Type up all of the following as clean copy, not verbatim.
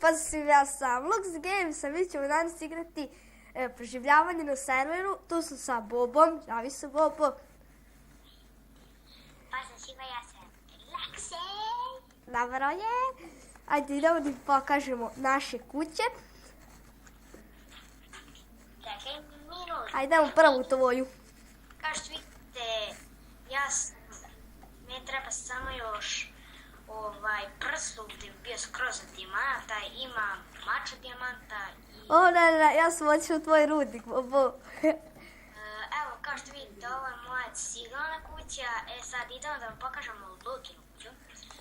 Pozdrav, ja sam Lux Games, a mi ćemo danas igrati preživljavanje na serveru. Tu sam sa Bobom, javi se Bobo. Pozdrav svima, ja sam Lakse. Dobro je. Ajde, idemo da pokažemo naše kuće. Čekaj minut. Ajde, idemo prvu tvoju. Kao što vidite, mi treba samo još prst gdje bi bio skroz od dijamanta, ima mač od dijamanta i... O, ne, ja sam otišao u tvoj rudnik, Bobo. Evo, kao što vidite, ovo je moja ciglana kuća. Sad idemo da vam pokažemo Lukinu kuću.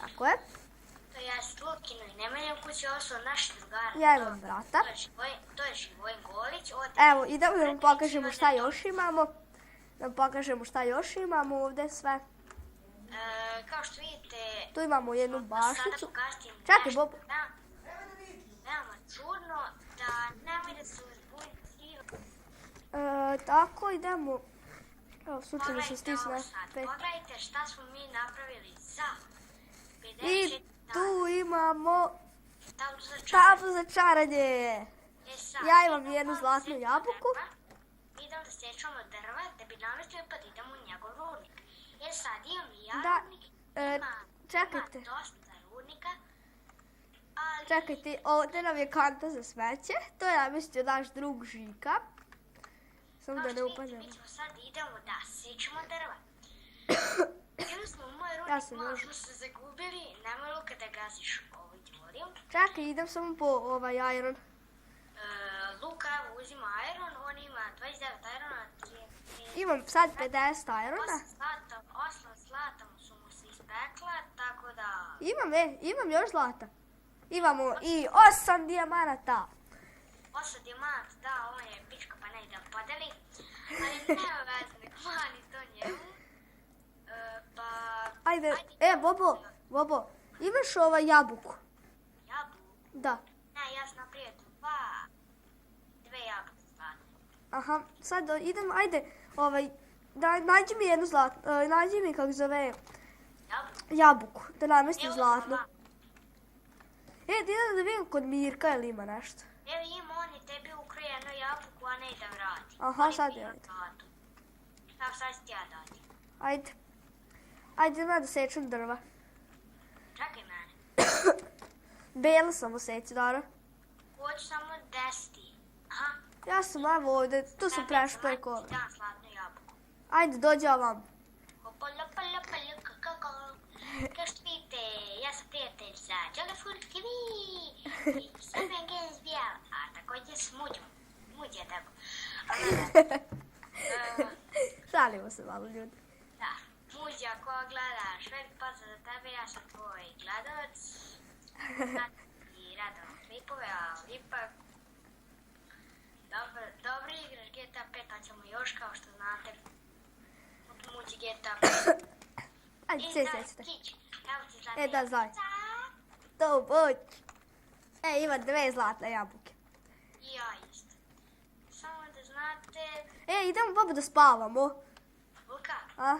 Tako je. To je Lukinu i Nemanjinu kuću, ovo su naši drugari. Ja imam brata. To je Živojin Golić. Evo, idemo da vam pokažemo šta još imamo. Da vam pokažemo šta još imamo ovdje sve. Kao što vidite... Tu imamo jednu bašnicu. Sada pokazati Čekaj, Bobo. Veoma čudno, da nemoj da se uzbuditi. Tako, idemo. Evo, slučajno se stisne. Pogledajte šta smo mi napravili za 50 I tu imamo tablu tablu za za čaranje. čaranje. Ja imam jednu zlatnu jabuku. Idemo da sečemo drva da bi namestili pa da idemo u njegov rudnik. Sad imam i ja Da, rudnik, čekajte. ima dosta rudnika, ali... Čekajte, ovdje nam je kanta za smeće. To je, ja mislio, naš drug Žika. Samo da ne upadnemo. Mi ćemo sad idemo da sečemo drva. Idemo smo u moj Ja rudnik, sam malo još. smo se zagubili, nemoj Luka da gaziš ovaj dvorim. Čekaj, idem samo po ovaj iron. Luka evo uzima iron, on ima 29 irona, 3... Imam sad 50 irona. 8 zlata su mu se ispekla, tako da... Imam još zlata. Imamo i 8 dijamanata. 8 dijamant, da, on je pička pa ne ide podeli. Ali nema veze, nek mani to njemu. Ajde, Bobo, imaš ovaj jabuku? Jabu? Da. Ne, ja sam napravio dve jabuke zlatne. Aha, sad idem, ajde, nađi mi jednu zlatnu, nađi mi kako zove jabuku, da namestim zlatnu. Idem da vidim kod Mirka ili ima nešto. Evo ima, on je tebi ukrao jednu jabuku, a ne da vrati. Aha, sad je. Evo sad ću ti ja dati. Ajde, da sečem drva. Čekaj mene. Bela sam oseći, dobro. Hoću samo 10. Aha. Ja sam evo ovdje, tu sam prešao preko ove. Da, zlatnu jabuku. Ajde, dođi ovam. Kao što vidite, ja sam prijatelj sa Jollyful TV i Seven Games BL, a također s Muđom. Muđ je tako. Šalimo se malo ljudi. Da, Muđa, ko gledaš, veliki pozdrav za tebe, ja sam tvoj gledalac. I radom klipove, ali ipak dobro igraš GTA 5, a ćemo još kao što znate od Muđi GTA 5. Ajde, sjećate. Evo ti zlatna Da, zaj. jabuka. To buć. Ima 2 zlatne jabuke. I ja isto. Samo da znate... Idemo Bobo da spavamo. Luka, A?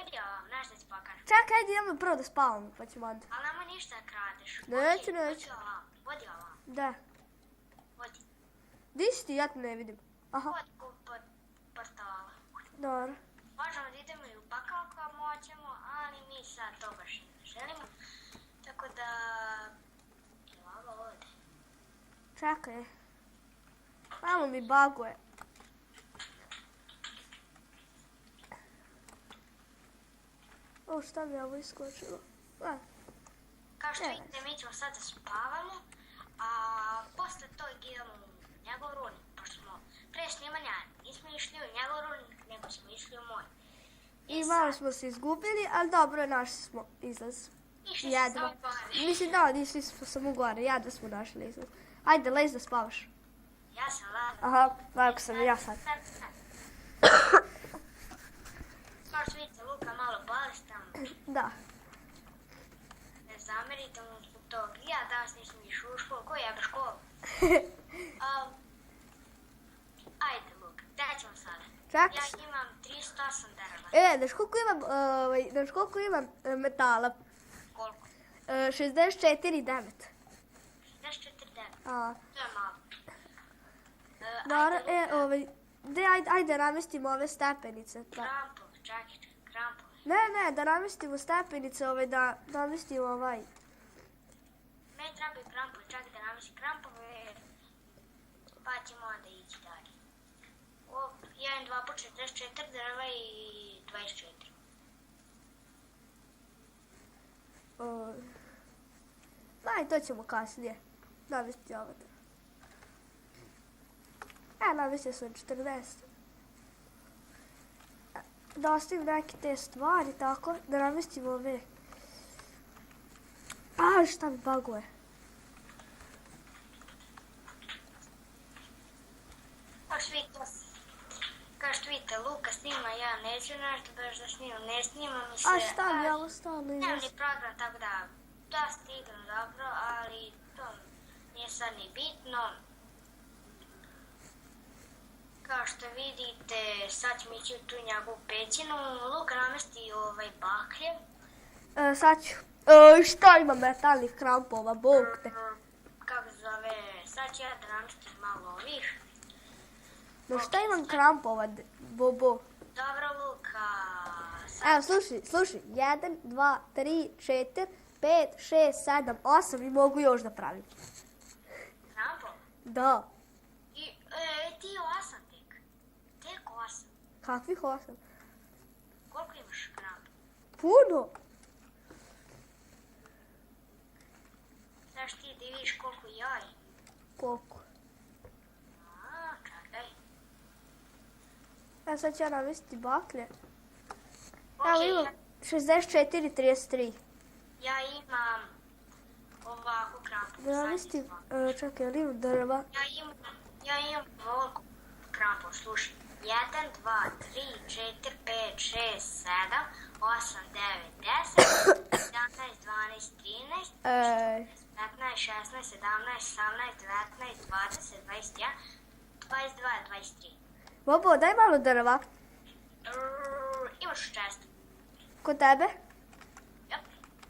odi ovam, znaš da ti pokažem. Čekaj, ajde idemo prvo da spavamo, pa ćemo onda. Ali nama ništa da kradeš. Neću. Vodi ovam. Da. Vodi. Di si ti, ja te ne vidim. Aha, Vodi kod portala. dobro. Možemo da idemo i u pakao kao moćemo, ali mi sad to baš ne želimo. Tako da... Ovo ovdje. Čekaj. Malo mi baguje. O, šta mi je ovo iskočilo? Kao što vidite, mi ćemo sad da spavamo, a posle tog idemo u njegov rudnik, pošto smo pre snimanja nismo išli u njegov rudnik, nego smo išli u moj. I malo smo se izgubili, ali dobro, našli smo izlaz. Išli Jedva. smo samo gore. Mislim da, išli smo samo gore, jedva smo našli izlaz. Ajde, lez da spavaš. Ja sam Lada. Aha, lako sam i ja sad. Kao što vidite, Luka malo bolestan, Da. ne zamerite mu zbog tog. Ja danas nisam išao u školu, koji jebe školu? Ajde Luka, gdje ćemo sada? Čak. Ja imam 308 drva. Znaš koliko imam metala? Koliko? 64,9. A, To je malo. ajde namestimo ove stepenice. Krampov, čekaj, krampov. Ne, da namestimo stepenice, da namestimo ovaj. Meni trebaju krampove, čekaj da namestim krampove, pa ćemo onda ići dalje. 1, 2 po 44 drva i 24. To ćemo kasnije. Namestiti ovo. Namestio sam 40. Da ostavim neke te stvari, tako, da namestimo ove. Šta mi baguje? Kao što vidite, Luka snima, ja neću nešto baš da snimam, ne snimam mi se. Šta mi ovo stalno Nemam ni program, tako da stigam dobro, ali to nije sad ni bitno. Kao što vidite, sad ćemo ići u tu njegovu pećinu. Luka namesti baklje. Sad ću. Šta ima metalnih krampova, bog te. Kako se zove, sad ću ja da namestim malo ovih. No šta imam krampova, bobo? Dobro, Luka. Evo, slušaj. 1, 2, 3, 4, 5, 6, 7, 8 i mogu još da pravim. Krampova? Da. Ti 8 tek. Tek 8. Kakvih 8? Koliko imaš krampova? Puno. Znaš ti da vidiš koliko ja imam? Koliko? Čekaj. Sad ću ja namestiti baklje. Evo imam 64, 33. Ja imam ovako krampova. Da namestim, čekaj, ali imam drva? Ja imam ovoliko krampova, slušaj. 1, 2, 3, 4, 5, 6, 7, 8, 9, 10, 11, 12, 13, 15, 16, 17, 18, 19, 20, 21, 22, 23. Bobo, daj malo drva. Imaš često. Kod tebe? Jop.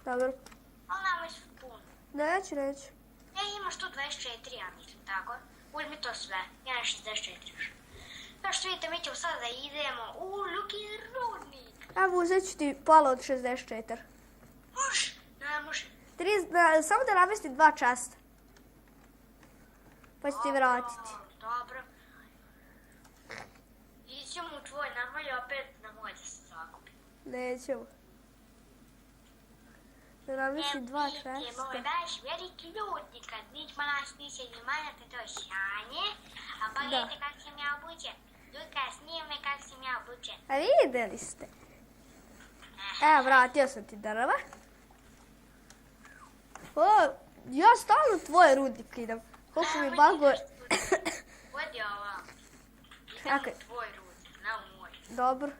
Dobro. Ali nama je puno. Neću. Imaš tu 24, ja mislim, tako? Uzmi to sve. Ja na 64 još. Kao što vidite, mi ćemo sada da idemo u Lukin rudnik. Evo, uzet ću ti pola od 64. Može? Ne, može. Samo da namestim 2 časta. Pa ću ti vratiti. Dobro. Ićemo u tvoj navalj, opet na moj da se zakupi. Nećemo. Da namestim 2 časta. Je moj vaš veliki rudnik, kad nićemo nas niće imanjate to sjanje. A pogledajte kako sam ja obučen. Luka, snijeme kako sam ja obučen. A vidjeli ste. Evo, vratio sam ti drva. Ja stalno tvoje rudnike idem. Koliko mi baguje. Vodi ovo. Idemo u tvoj rudnik, na u moj. Dobro.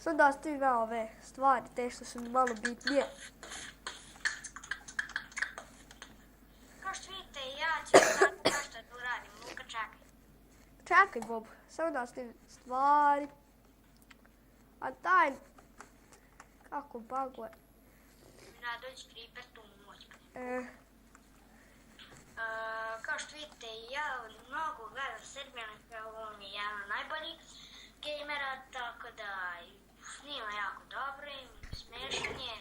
Sad da ostavim ja ove stvari, te što su mi malo bitnije. Kao što vidite, ja ću sad nešto da uradim. Luka, čekaj. Čekaj, Bob. Samo da ostavim stvari. A taj... Kako baguje. Dođi creeper tu moć. Kao što vidite, ja mnogo gledam Srbijana, kao on je jedan od najboljih gamera, tako da snima jako dobro i smešan je.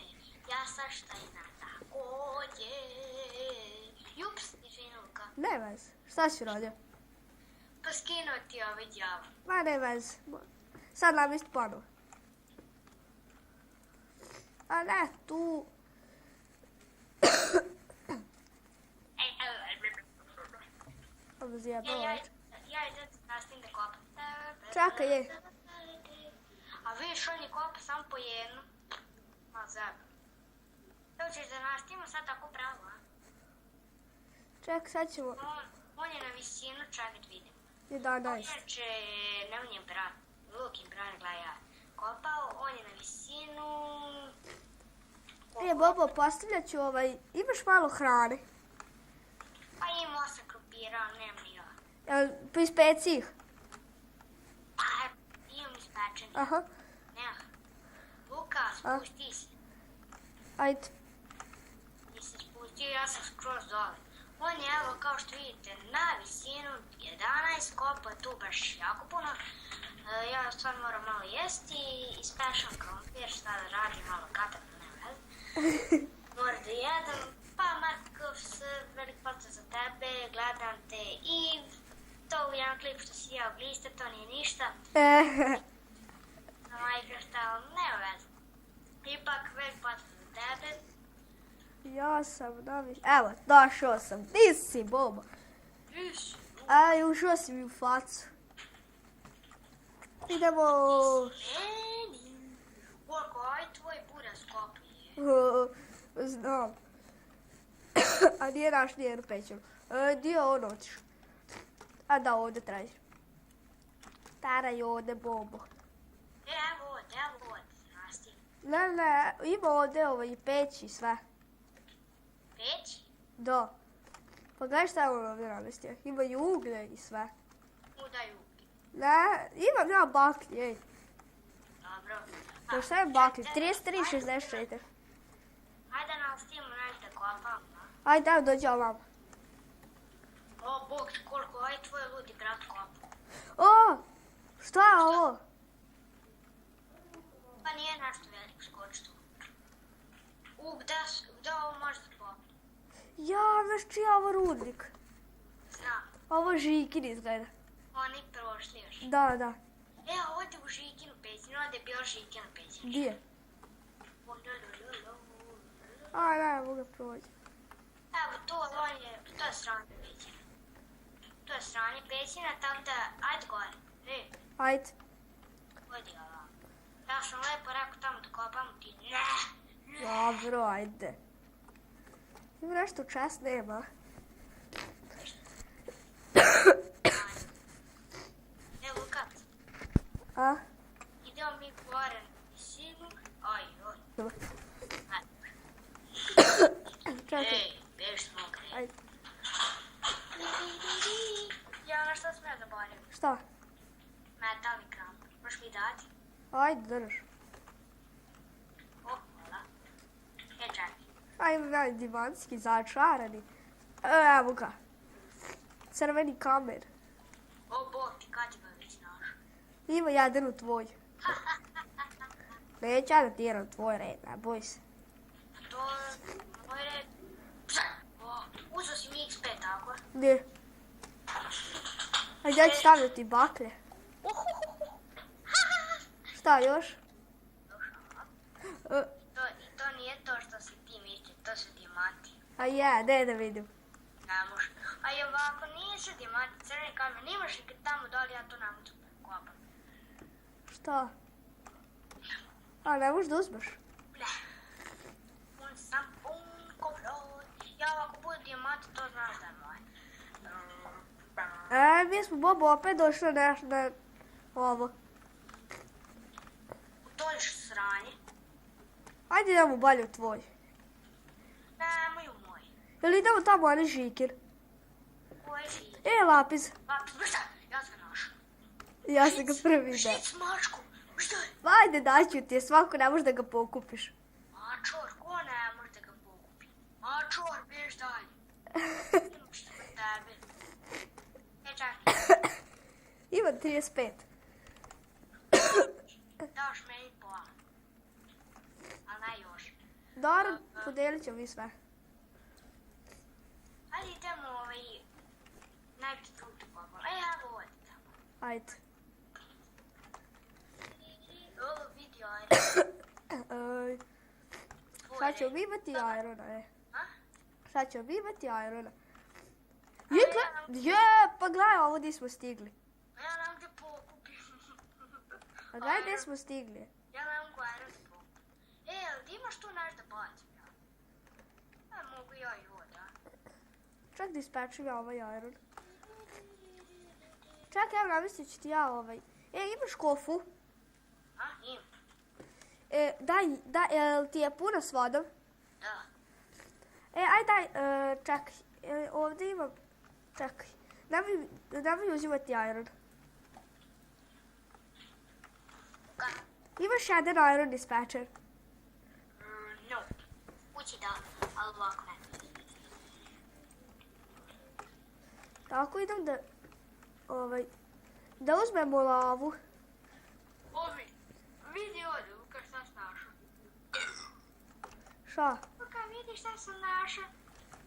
Ja sad šta ima takođe. Jups, izvini Luka. Ne vez. Šta si radio? Pa skinuo ti ovaj djavo. Ma ne vez. Sad namesti ponovo. A ne, tu... Ja idem nastavim da kopam. Čekaj, je. A vidiš, on je kopa samo po jednu. Ma zeba. Evo ćeš da nastavimo sad tako pravo, a? Čekaj, sad ćemo... On je na visinu, čekaj da vidim. 11. Inače, ne on je brat, Lukin brat, gledaj ja. Kopao, on je na visinu... Bobo, postavljat ću imaš malo hrane? Pa imam 8 krupira, nemam ni ja. Pa ispeci ih? Pa, imam ispečeni. Aha. Nema. Luka, spusti se. Ajde. Nisi spustio, ja sam skroz dole. On je, evo, kao što vidite, na visinu 11 kopa, tu baš jako puno. Ja stvarno moram malo jesti i spešam krompir, šta da radim, malo katarno, ne vezi. Moram da jedem, pa Markov, velik pozdrav za tebe, gledam te i to u jedan klip što si jeo gliste, to nije ništa. Na Minecraft, ali ne vezi. Ipak, velik pozdrav za tebe. Ja sam evo, došao sam. Di si, Bobo? Aj, ušao si mi u facu. Idemo. Borko, aj tvoj buraz kopije. Znam. A nije naš nijednu pećinu. Gdje je on otišao? A da, ovdje traži. Taraj ovdje, Bobo. Evo ovdje, rasti. Ne, ima ovdje i peći i sve. Peć? Da. Pa gledaj šta je on ovdje namestio. Ima i uglje i sve. Udaju. Ne, imam ja baklji, ej. Dobro. Pa šta je baklji? 33,64. Hajde nas timo nešto kopamo. Ajde, evo dođi ovamo. O, Bog, koliko, aj tvoj ludi brat kopa. O, šta je ovo? Pa nije nešto veliko skočito. Gde ovo može da kopa? Ja, znaš čiji je ovo rudnik? Znam, Ovo Žikin izgleda. oni prošli još. Da. Ovdje u Žikinu pećinu, ovdje je bio Žikinu pećinu. Gdje? A, ne mogu ga proći. Evo, to je sranje pećina. To je sranje pećina, tako da, ajde gore. Ajde. Odi ovako. Ja sam lepo rekao tamo da kopamo, ti ne. Dobro, ajde. Ima nešto čas nema. Evo, Lukac, A? idemo mi gore na visinu. Oj. Dobro. Ajde. Čekaj. Beš smo gre. Ajde. Ja, na šta smije da borim? Šta? Metalni kramp. Možeš mi dati? Ajde, drž. Hvala. Čekaj. Ajme, meni divanski začarani. Evo ga. Crveni kamen. O, Bog ti, kad ti ga već našao? Ima jedan u tvoj. Neću ja da tiram tvoj red, ne boj se. To je moj red. Uzeo si mi XP, tako? Ne. Ajde, ja ću stavljati baklje. Šta još? To nije to što si ti misli, to su dijamanti. A je, ne da vidim. Ne može. A i ovako nisu dijamanti, crveni kamen, imaš i tamo doli, ja to ne mogu kopam. Šta? A ne možeš da uzmeš? Ne. On sam punko broj. Ja ovako budu dijamanti, to znaš da je moj. Mi smo, Bobo, opet došli na ovo. To je sranje. Ajde idemo bolje u tvoj. Nemoj u moj. Ili idemo tamo, ali Žikir. Ko je živ? Lapis. Šta? Ja sam našao. Ja sam ga prvi da. Žic mačku. Šta je? Ajde, daću ti je, svako ne može da ga pokupiš. Mačor, ko ne može da ga pokupi? Mačor, beš dalje. Imam što kod tebe. Čekaj. Ima 35. Daš meni pola. Ali ne još. Dobro, podelit ćemo mi sve. Hajde idemo najprej tu kopam. Evo ovdje tamo. Ajde. Ovo vidi ajde. Sad ćemo mi imati Irona, A? Sad ćemo mi imati Irona. Pa gledaj ovo gdje smo stigli. Ja nam te pokupim. A gledaj gdje smo stigli. Ja nam go ajde da pokupim. Ali ti imaš tu naš da bacim? Ja mogu ja i ovdje. Čak da ispečem ja ovaj Iron. Čak, evo namislit ću ti ja ovaj. Imaš kofu? A, imam. Jel ti je puna s vodom? Da. Aj daj, čekaj. Ovdje imam, čekaj. Nemoj uzimati Iron. Kako? Imaš jedan Iron dispatcher. No. Kući da, ali ovako ne. Tako idem da uzmemo lavu. Ovi, vidi ovdje, Luka, šta sam našao. Šta? Luka, vidi šta sam našao.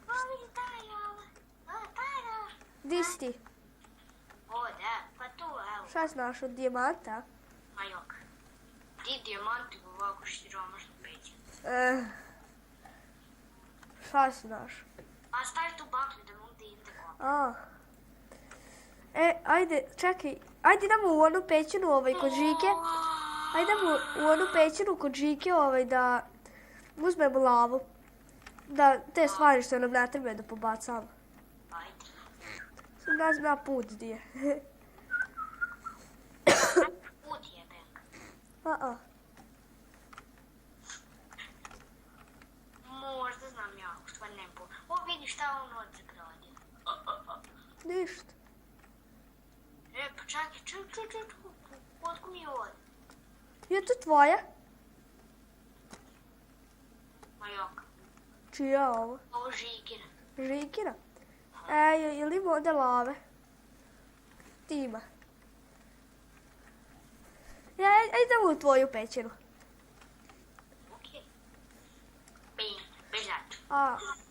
O, vidi taj lava. O, taj lava. Di si ti? O, da, pa tu, evo. Šta si našao? Dijamanta? Ma jok. Ti dijamanti ovako siromašno peđe. Šta si našao? A stavi tu baklju da mogu da idem tako. A. Ajde, čekaj. Ajde idemo u onu pećinu kod Žike. Ajde idemo u onu pećinu kod Žike da uzmemo lavu. Da te stvari što nam ne treba da pobacamo. Ajde. Sam ne znam put gdje je. Put jebem. A. Možda znam ja, u stvari ne put. O, vidi šta on od zagradio. Ništa. Pa čekaj, čuj. Otko mi je ovdje? Je to tvoja? Ma jok. Čija je ovo? Ovo Žikina. Žikina? Je li ima ovdje lave? Ti ima. Idemo u tvoju pećinu. Okej. Bežat.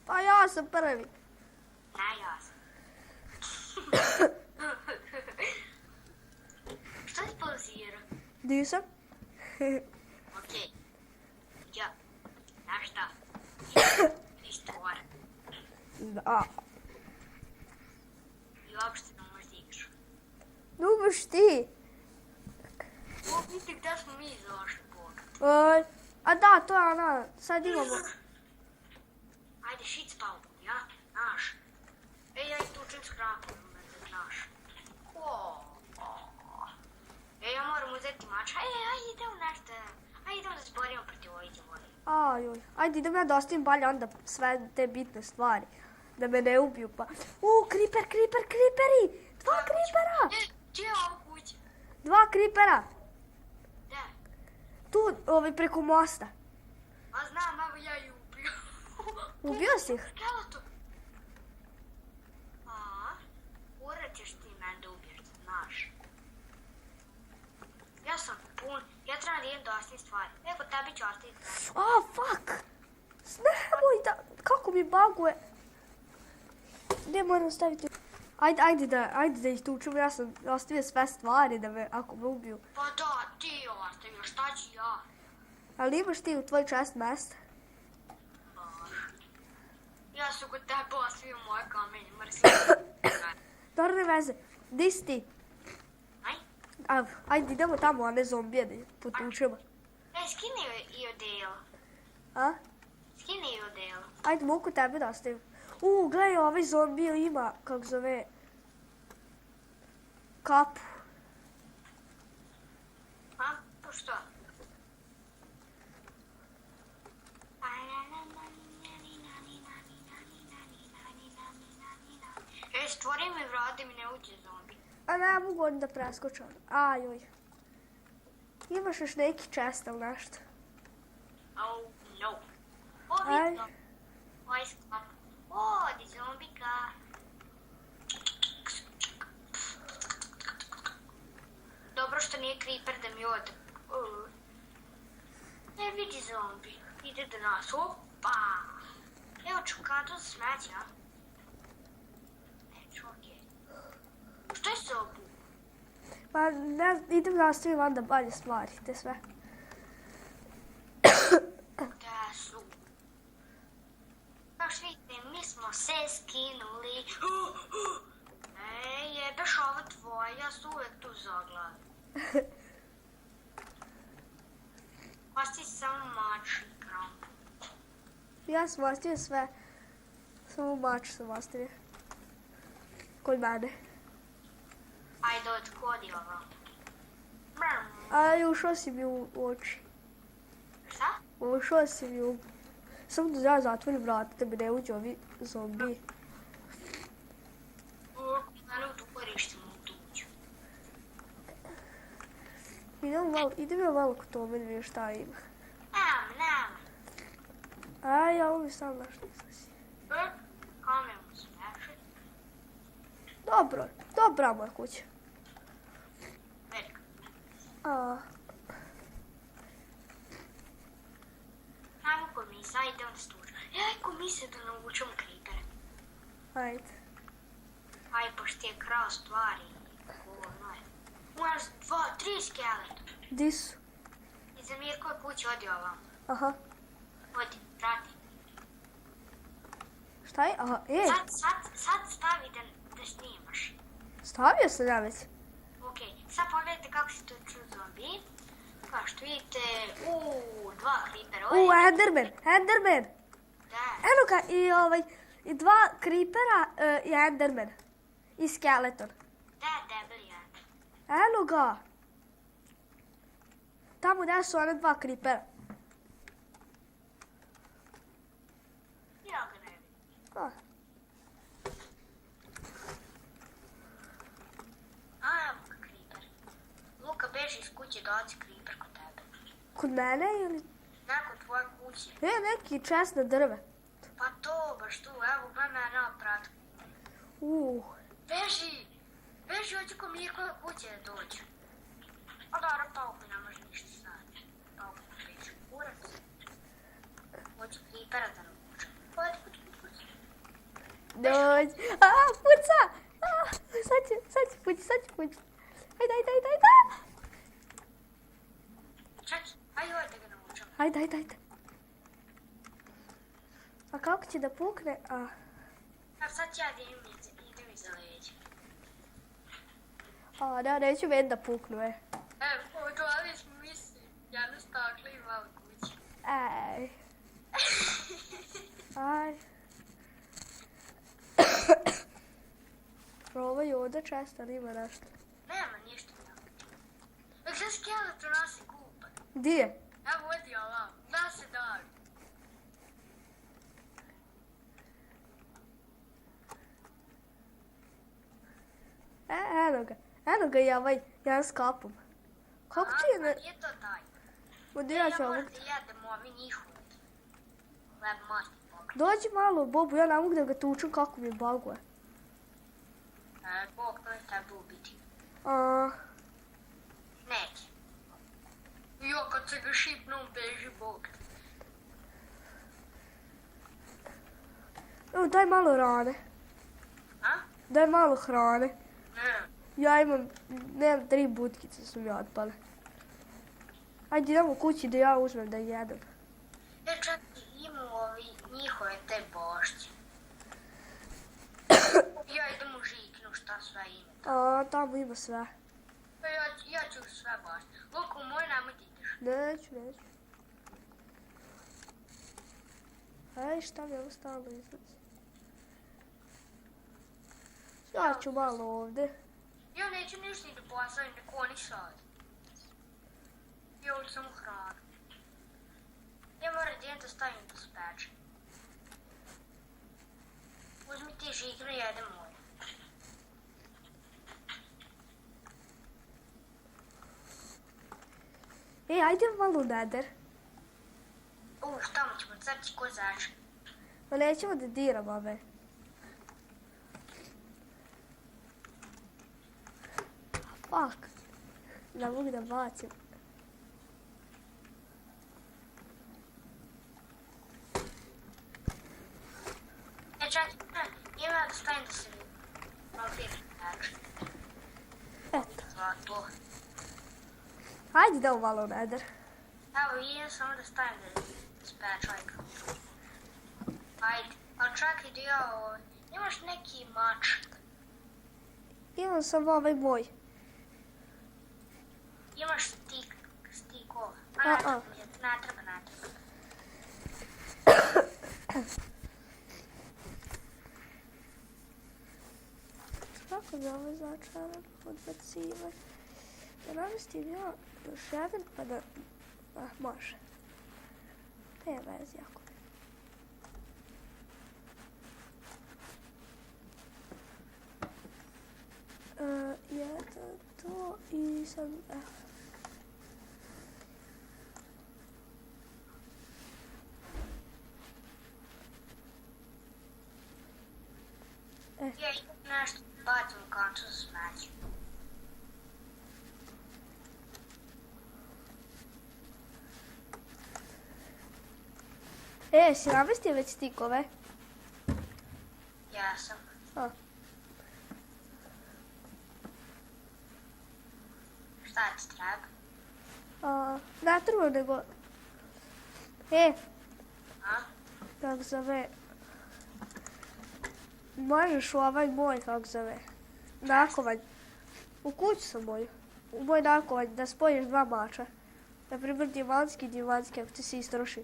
Pa ja sam prvi. Ja sam. Šta si pauzirao? Di sam? Okej. Ja. Znaš šta? Ništa gore. Da. I uopšte ne možeš da igraš. Nubaš ti. O, vidi gdje smo mi zašli, Bog. A da, to je ona. Sad imamo. Ajde, shit spawn, ja? Znaš. Ja i tučem s krapom, znaš. Ja moram uzeti mač. Ajde, idemo nešto. Ajde, idemo da se borimo protiv ovih djevojaka. Ajde, idem ja da ostavim balje onda sve te bitne stvari. Da me ne ubiju pa. Kriperi! 2 kripera! Gdje je ovo kuća? 2 kripera! Da. Tu, preko mosta. A znam, evo ja ju ubio. Ubio si ih? Evo tu. Urat ćeš ti mene da ubiješ, znaš. Ja sam pun, ja trebam da idem do osnovnih stvari. Evo tebi ću ostaviti mene. Fuck! Nemoj da, kako mi baguje. Ne moram staviti. Ajde da ih tučem, ja sam ostavio sve stvari da me, ako me ubiju. Pa da, ti ostavio, šta ću ja? Ali imaš ti u tvoj čast mesta? Ja sam kod tebe ostavio moje kamenje, mrsim. Dobro, ne veze. Di si ti? Ajde, idemo tamo, a ne zombije da ih potučemo. Skini i odijelo. A? Skini i odijelo. Ajde, mogu tebe da ostavim. Gledaj, ovaj zombije ima, kako zove, kapu. Pa što? Stvori mi vrat da mi ne uđe zombi. A ne mogu oni da preskočam. Ajoj. Imaš još neki čest ili nešto? Oh, no. O, vidim. Ovaj sklap. O, di zombika. Dobro što nije creeper da mi ode. Ne vidi zombi. Ide do nas. Opa. Evo čukantu za smeća. Što je se obu? Pa ne, idem da ostavim onda bolje stvari, te sve. Da su. Kao što vidite, mi smo se skinuli. Jebeš ovo tvoje, ja sam uvek tu zagladan. Osti samo mač i krampu. Ja sam ostavio sve. Samo mač sam ostavio. Kod mene. Ajde, odkodi ovo. Ušao si mi u oči. Šta? Ušao si mi u... Samo da ja zatvorim vrata da mi ne uđe ovi zombi. Mene u tu korištim u tuđu. Idem ja malo kod tome da vidim šta ima. Nema. Ja ovo mi sam našla izlazi. Kamen mu se neše. Dobro, dobra moja kuća. Velika. A, Ajmo kod misa, ajde on stuđa. Aj, kod mise da naučimo kripere. ajde. Aj, pošto je krao stvari. Ono je. Imaš 2-3 skeleta. Di su? Iza Mirkove kuće odi ovam. Aha. Odi, prati. Šta je? Aha, Sad stavi da snimaš. stavio sam ja već. Ok, sad pogledajte kako se tu ču zombi. Kao što vidite, 2 kripera. Enderman. Da, Eno ga, i 2 creepera i Enderman. I skeleton. da, debeli jedan. Eno ga. Tamo gdje su one 2 creepera. Ja ga ne vidim. Ah, Evo ga kriper. Luka, beži iz kuće, dođi kriper kod tebe. kod mene ili? Nakon tvoje kuće. Neki česne drve. Pa to, baš tu, evo, gledaj mene na pratu. Beži! Beži, hoću ko Mirkove kuće da dođu. A dobro, pauku ne može ništa sad. Pauku ne beži. Kurac. Hoću kripera da naučim. Hodi. Dođi. Puca! Sad će pući. Ajde. Čekaj, ajde ovaj da ga naučim. Ajde. A kako će da pukne? A sad ću ja da idem iza leđa. Da, neću meni da puknu, Odvališ misli. Jedno stakle i malo kuće. Ej. Aj. Probaj ovdje često, nima nešto. Nema ništa. Nek se skeleton nosi kupan. Di je? Evo vodi ovam. Da se dan. Eno ga i ovaj, jedan s kapom. Kako ti je Pa ne... nije to taj. Odirat ću Ja ovog. moram da jedem ovi njihovi. Leb masti pokret. Dođi malo, Bobu, ja ne mogu da ga tučem kako mi baguje. Bog to je tebe ubiti. Neće. Jo, kad se ga šipnu, beži Bog. Evo, daj malo rane. A? Daj malo hrane. Ne. Ja nemam 3 butkice su mi otpale. Ajde idemo kući da ja uzmem da jedem. Ja čak imam ovi njihove te bošće. Ja idem u žiknu šta sve ima. Tamo ima sve. Pa ja ću sve bošće. Luka, u moj nemoj ti ideš. Neću. Ej, šta mi ovo stalno izlazi? Ja ću malo ovdje. Ja neću ništa ni da postavim, nek oni sad. Ja hoću samo hranu. Ja moram da stavim da speče. Uzmi ti žiknu i jedem moje. Ej, ajde malo u Nether. Tamo ćemo crći ko začin. Ma nećemo da diramo ove. Fuck. Da mogu da bacim. Čekaj, ima da stavim da se vampir način. Eto. Zlato. Ajde idemo malo u Nether. Evo, idem samo da stavim da spečajka. Ajde. A čekaj da ja imaš neki mač. Imam samo ovaj moj. Imaš stikova. Ne treba. Kako da ovaj začaran odbacivanje? Da namestim ja još jedan pa da... može. Ne vezi jako. Jedan to i sad... Ja idem nešto bacim u kanču za smeće. Si namestio već stikove? Jesam. A, Šta ti treba? ne treba nego... A? kako zove... Možeš u ovaj moj, kako zove... nakovanj. U kuću sam moju. U moj nakovanj da spojiš dva mača. Naprimjer diamantski i diamantski ako ti se istroši.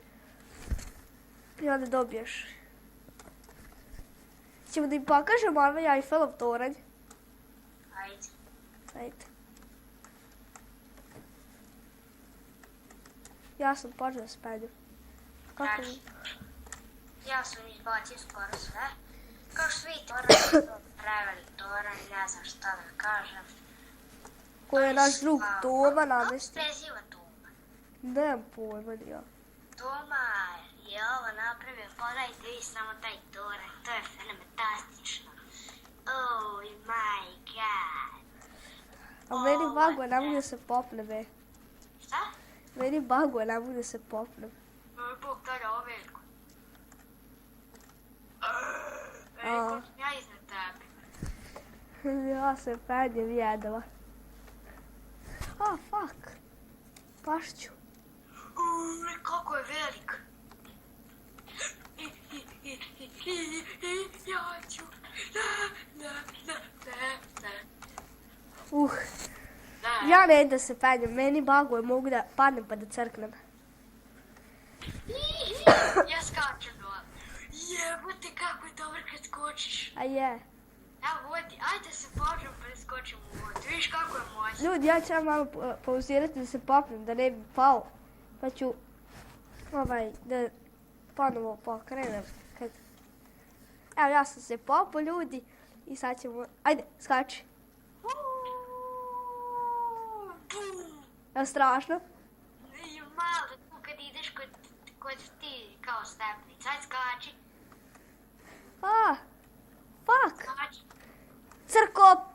I onda dobiješ. Ćemo da im pokažemo ovaj Eiffelov toranj. Ajde. Ajde. Ja sam počela s penjem. Kako? Znači, ja sam izbacio skoro sve. Kao što vidite, preveli toranj, ne znam šta da kažem. Ko je naš drug Toma namesti? Kako se preziva Toma? Nemam pojma ni ja. Toma je ovo napravio, pogledajte vi samo taj toranj, to je fenomenalno. Oh my god. A meni baguje, ne mogu da se popne, be. Šta? Meni baguje, ne mogu da se popnem. Bog tada ovo veliko. Veliko sam ja iznad tebe. Ja se penjem jedava. Fuck. Pašću. Kako je velik. Ja ću. Ja ne da se penjem, meni baguje, mogu da padnem pa da crknem. Ja skačem dole. Jebote kako je dobro kad skočiš. A je. Evo vodi, ajde se požem pa da skočim u vodu. Vidiš kako je moćno. Ljudi, ja ću malo pauzirati da se popnem, da ne bi pao. Pa ću da ponovo pokrenem. Evo, ja sam se popao, ljudi. I sad ćemo... Ajde, skači. Je li strašno? I malo tu kad ideš kod ti kao stepnica. Ajde skači. Fuck. Skači. Crko!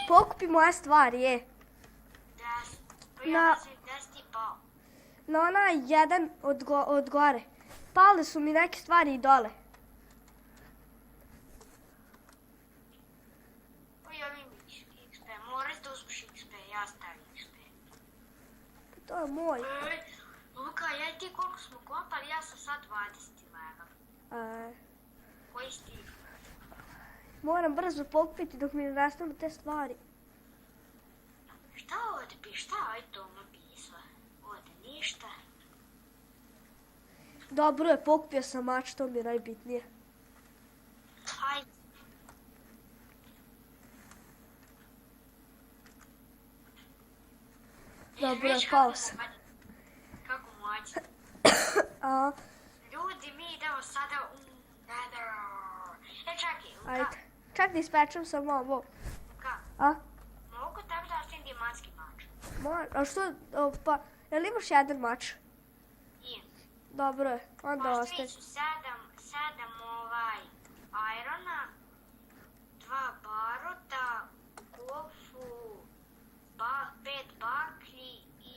Pokupi moje stvari, je. Pa ja mislim da si ti pao. Na onaj jedan od gore. Pale su mi neke stvari i dole. Pa ja imam XP. Moraš da uzmeš XP. Ja stavim XP. To je moj. Luka, ja i ti koliko smo kopali, ja sam sad 20 level. Koji si ti? Moram brzo pokupiti dok mi ne nastanu te stvari. Šta ovdje piše? Šta je to napisao? Ovdje ništa. Dobro je, pokupio sam mač, to mi je najbitnije. Hajde. Dobro je, Vidiš pao sam. Kako moći. Ljudi, mi idemo sada u Nether. Čekaj, Luka. Ajde. Čak da ispečem samo ovo. Luka, A? mogu tebi da ostavim diamantski mač? A što? Pa, jel imaš jedan mač? I. Dobro je, onda ostaje. Postavit ću 7 irona, 2 baruta, kofu, 5 baklji i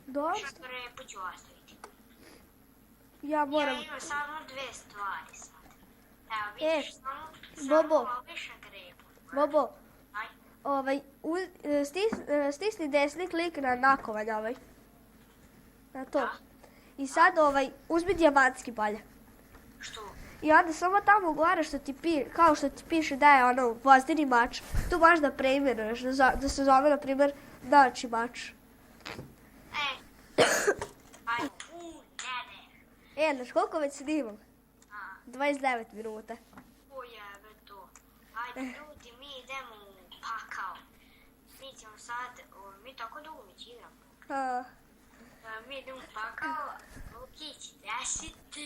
Dosta. šakorepu ću ostaviti. Ja moram... Ja imam samo 2 stvari sad. Evo vidiš, samo Bobo. ovi šakorepu. Bobo, Aj, stisni desni klik na nakovanj ovaj. Na to. Da. I sad uzmi dijamantski balje. što? I onda samo tamo gore kao što ti piše da je vozdeni mač, tu možeš da preimenuješ, da se zove, na primjer, nači mač. Aj, Nether. Znaš koliko već snimam? A, 29 minuta. ujebe to. Ajde, ljudi, mi idemo u pakao. Mi ćemo sad, mi tako dugo već igramo. Mi idemo u pakao. Lukić, desiti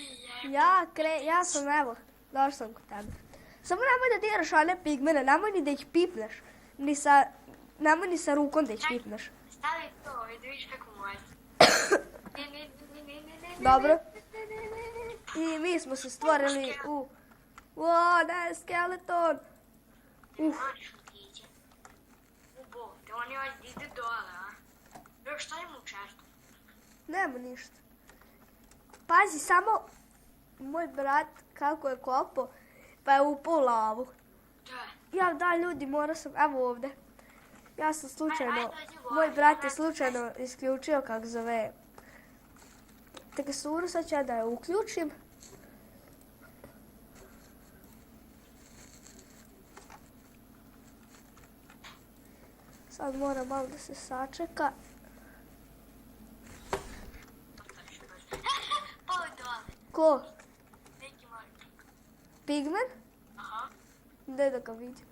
je. Ja sam, evo, došla sam kod tebe. Samo nemoj da diraš one pigmene, nemoj ni da ih pipneš. Nemoj ni sa rukom da ih pipneš. Stavi to i da vidiš kako može. Dobro. I mi smo se stvorili u... ne, skeleton! Maniš otiđe. Bog te, on je ovdje ide dole, a? Još šta ima u čestu? Nema ništa. Pazi, samo moj brat kako je kopao, pa je upao u lavu. Da, ljudi, morao sam, evo ovdje. Ja sam slučajno, moj brat je slučajno isključio, kako zove, teksturu, sad ću ja da je uključim. Sad mora malo da se sačeka. Pao je dole. Ko? Neki mali. Pigmen? Aha. Gde da ga vidim?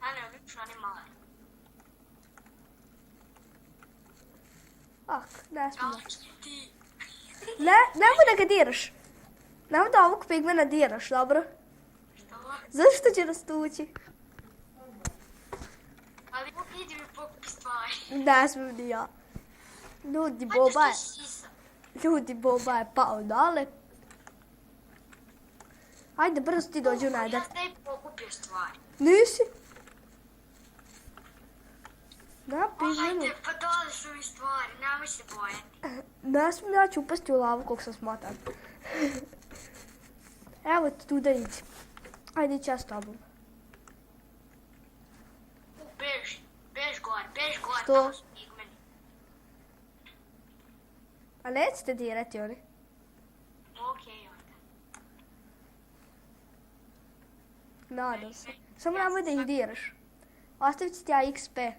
A ne, lično oni mali. Ne smijem. Kako će ti? Nemoj da ga diraš. Nemoj da ovog pigmena diraš, dobro? Što? Zašto će nas tući? Ali idi mi pokupi stvari. Ne smijem ni ja. Ljudi, Boba je pao dole. Ajde, brzo ti dođi u Nether. Ja tebi pokupio stvari. Nisi? Na pigmenu. Ajde, pa dole su mi stvari, nemoj se bojati. Ne smijem, ja ću upasti u lavu koliko sam smotan. Evo ti tu da idi. Ajde, ići ja s tobom. Bež gore, Što? tamo su pigmeni. A nećete dirati oni? Okej, onda. Nadam se. Samo nemoj da ih diraš. Ostavit ću ti ja XP.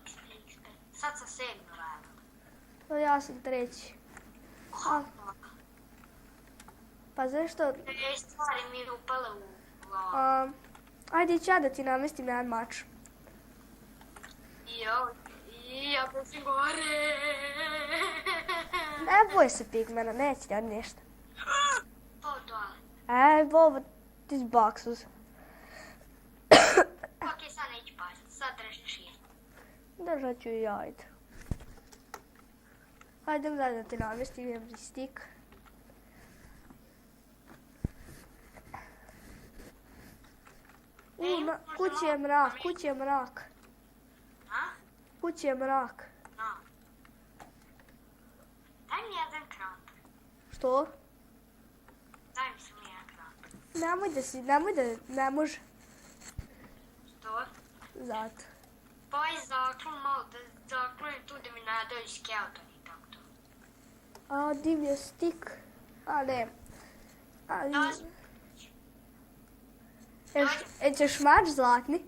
XP. Sad sam 7 level. No, ja sam 3. Pa zašto? Te stvari mi upale u lavu. Ajde, ići ja da ti namestim jedan mač. I ja bežim gore. Ne boj se pigmena, neće ja ništa. Pao dole. Bobo, ti zbaksuz. Okej, sad neću paziti, sad držim šir. Držat ću i ja, ajde. Ajde da ti namestim jedan stik. Kući je mrak, kući je mrak. A? Kući je mrak. No. Daj mi jedan kramp. Što? Daj mi samo jedan kramp. Ne može. Što? Zato. Pa aj zaklon malo, da zaklonim tu da mi nadaju skeleton i tako to. Dim je stik. Ne. Ćeš mač zlatni?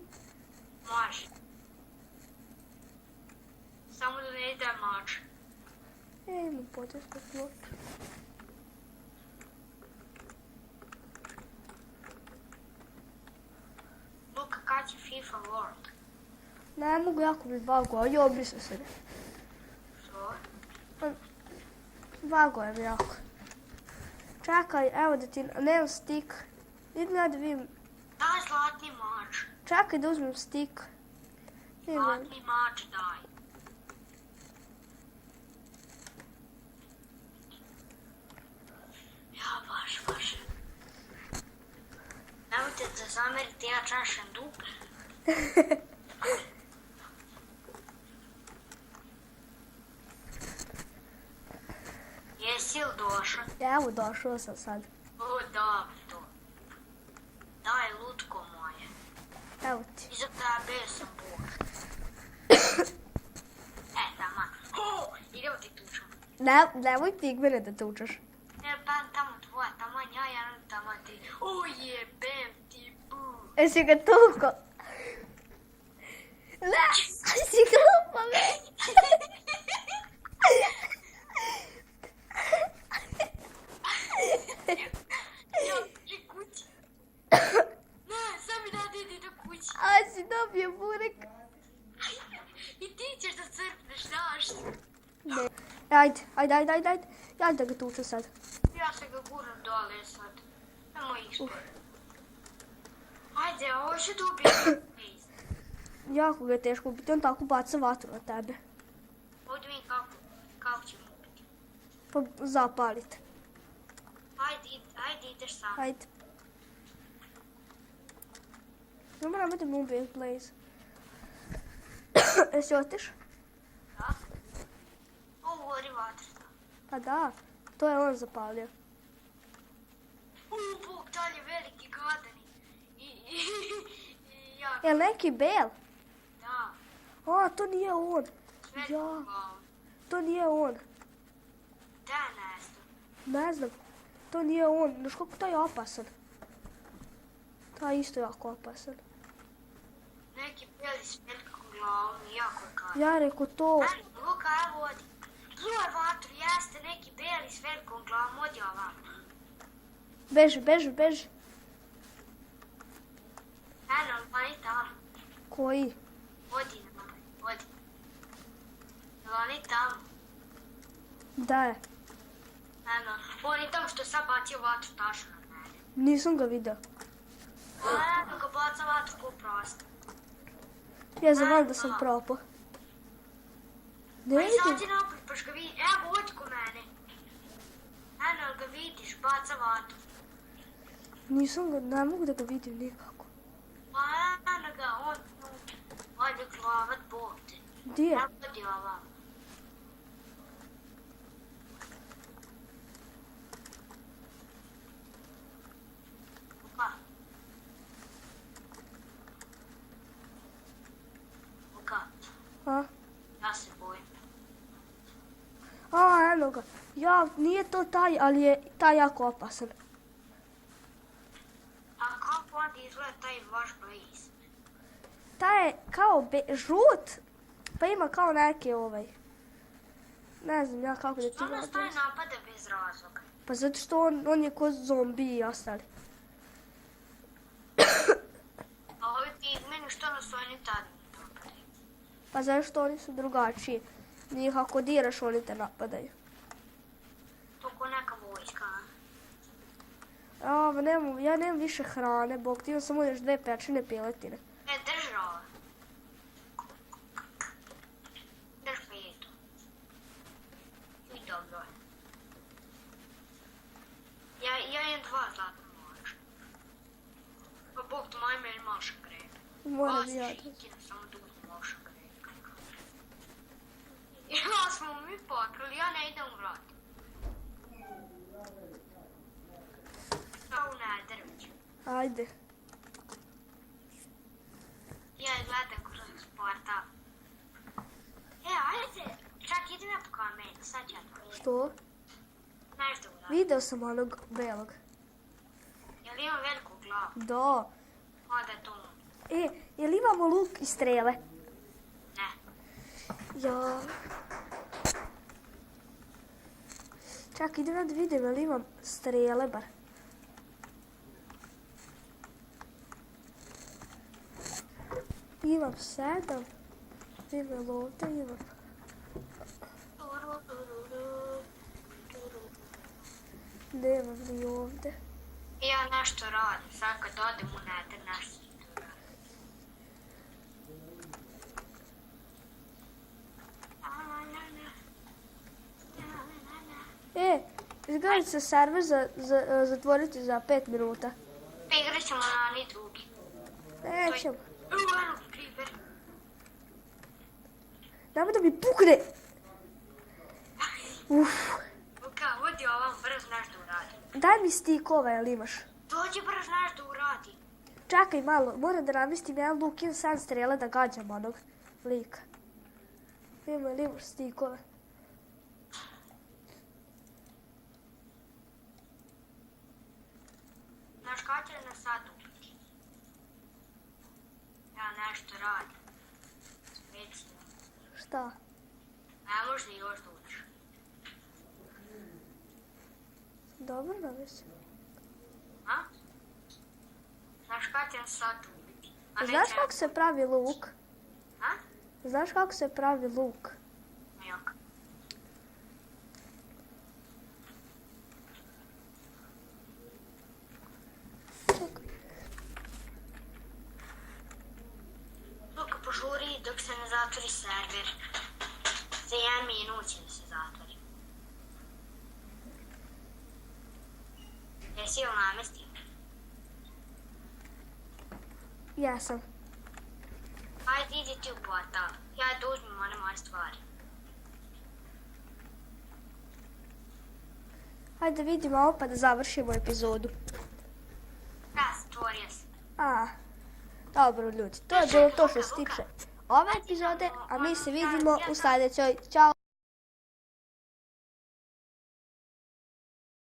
Može. Samo da ne ide mač. Imam potresnu ploču. Luka, kad će FIFA World? Ne mogu, jako mi vago, a jo, obrisao se. Što? Vago je mi jako. Čekaj, evo da ti, nemam stik. Idem ja da vidim. Daj zlatni mač. Čekaj da uzmem stik. Zlatni mač daj. Ja baš. Nemojte da zamerite, ja čašem dupe. Jesi li došao? Evo, došao sam sad. O, dobro. Daj lutko moje. Evo ti. Iza tebe sam bog. Tamo. Idemo ti tučom. Nemoj pigmene da tučeš. Ne, ban tamo tvoja, tamo ja, tamo ti. O, jebem ti bu. Jesi ga tuko? Ne, si glupa me. Kući. Ne, sam mi da ide do kući. Si dobio burek. I ti ćeš da crpneš, znaš. Ne. Ajde. Ja da ga tuču sad. Ja se ga guram dole sad. Nemoj ih spati. Ajde, ovo će dobiti. Jako ga je teško biti, on tako baca vatru na tebe. Ovdje mi Pa zapalite. Ajde, ideš sam. Hajde. Ne moram idem ubijeti Blaze. Jesi otiš? Da. Ovo gori vatrsta. Pa da, to je on zapalio. Bog, dalje veliki gadani. I ja. Jel neki bel? Da. A, to nije on. Sve Ja. glavom. To nije on. Da, ne znam. Ne znam. To nije on. Znaš koliko taj je opasan? Taj je isto jako opasan. Neki beli s velikom glavom i jako je gadan. Ja rekao to. Luka, evo odi. Pljuvaj vatru, jeste neki beli s velikom glavom, odi ovamo. Beži, beži, beži. Eno, oni tamo. Koji? Odi na mene, odi. Oni tamo. Da je. Eno, oni tamo što sad bacio vatru tašu na mene. Nisam ga vidio. Eno ga baca vatru ko prosto. Ja znam da sam propao. Ne Pa vidim. izađi naprijed, paš ga vidi. Evo, odi ko mene. Eno ga vidiš, baca vatru. Nisam ga, ne mogu da ga vidim nikako. Pa eno ga, on odi glavat, Bog te. Gdje je? Evo, odi ovamo. Luka. Luka, A? ja se bojim. A, eno ga. Ja, nije to taj, ali je taj jako opasan. A kako onda izgleda taj vaš Blaze? Taj je kao žut, pa ima kao neki Ne znam ja kako da ti Što nas taj objasnim. napada bez razloga? Pa zato što on je ko zombi i ostali. A ovi pigmeni što nas oni tad napadaju? Pa zato što oni su drugačiji. Njih ako diraš, oni te napadaju. To ko neka vojska, a? Ja nemam više hrane, Bog ti imam samo još 2 pečene piletine. Drži ovo. Drži pijetu. I dobro je. Ja imam 2 zlatna moča. Pa Bog to moj meni moša greje. Moram i ja da. Šikina, samo da uzmem moša greje. Ja smo mi pokrali, ja ne idem u vrat. Kao u Nederviću. Ajde. Ja gledam kroz portal. Ajde, čak idem ja po kamen, sad ću ja to vidjeti. Što? Znaš da uradim. Video sam onog belog. Jel imam veliku glavu? Da. Onda je to on. Jel imamo luk i strele? Ne. Ja. Čak, idem ja da vidim jel imam strele bar. Imam 7. Imam ovdje, imam. Nemam ni ovdje. Ja nešto radim, sad kad odem u Neder, nešto ću to radim. Izgledaj se server zatvoriti za 5 minuta. Pa igrat ćemo na ni drugi. Nećemo. Eno, creeper. Nemoj da mi pukne. Uf. Luka, odi ovam, brzo nešto uradi. Daj mi stikove, jel imaš? Dođi brzo nešto uradi. Čekaj malo, moram da namestim jedan luk i 7 strele da gađam onog lika. Imaš stikove. Znaš kada će nas sad ubiti? Ja nešto radim. Specijalno. Šta? Ne može još da uđeš. Dobro namestim. A? Znaš kada će nas sad ubiti? A Znaš neće- kako se pravi luk? A? Znaš kako se pravi luk? Jak. Luka, požuri dok se ne zatvori server. Za 1 minut će da se zatvori. Jesi li namestio? Jesam. Ajde, idi ti u portal. Ja da uzmem one moje stvari. Hajde vidimo ovo pa da završimo epizodu. Da, stvorio sam. A, dobro ljudi, to je bilo to što se tiče ove epizode, a mi se vidimo u sljedećoj. Ćao!